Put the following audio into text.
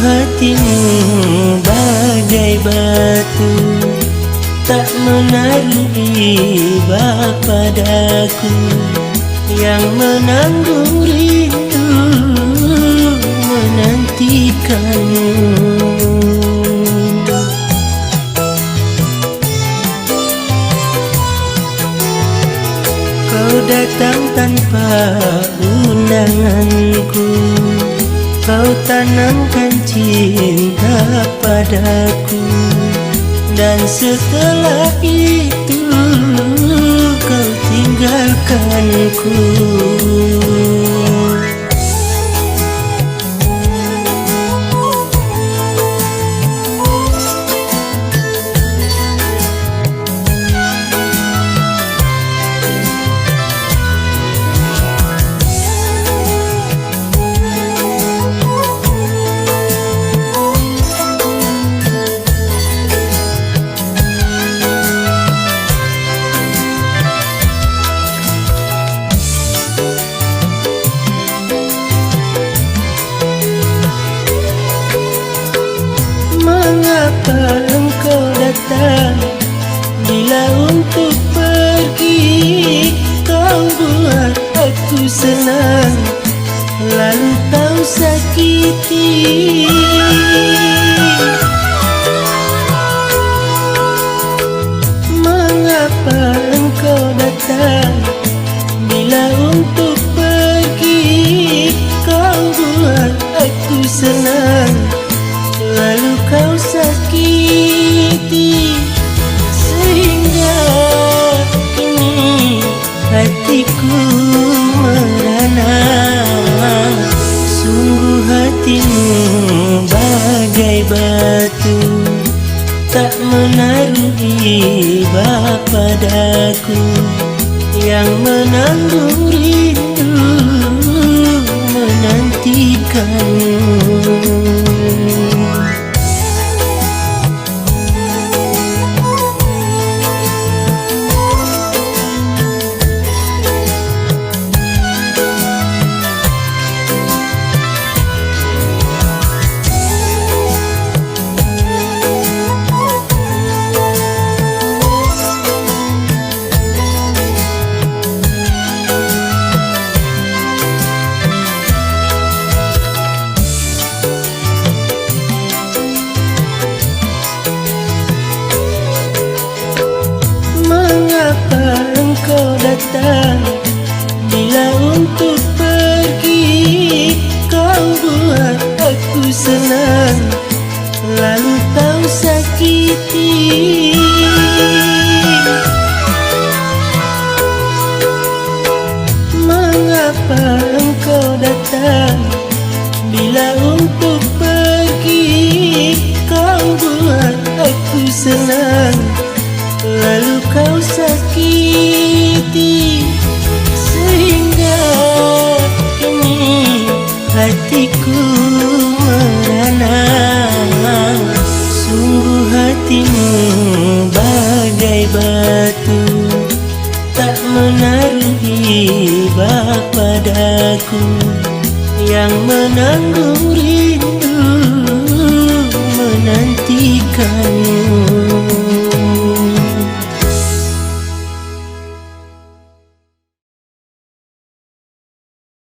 hatimu bagai batu, tak menaruh iba padaku, yang menanggung rindu menantikanmu. Kau datang tanpa undanganku, kau tanamkan cinta padaku, dan setelah itu kau tinggalkanku. Mengapa engkau datang bila untuk pergi? Kau buat aku senang, lalu kau sakiti. Mengapa engkau datang bila untuk pergi? Kau buat aku senang, lalu kau sakiti, sehingga kini hatiku merana. Sungguh hatimu bagai batu, tak menaruh iba padaku, yang menanggung rindu menantikanmu. Mengapa engkau datang bila untuk pergi? Kau buat aku senang, lalu kau sakiti. Mengapa engkau datang bila untuk pergi? Kau buat aku senang, lalu kau sakiti, sehingga kini hatiku merana. Sungguh hatimu bagai batu, tak menaruh iba padaku, yang menanggung rindu menantikan.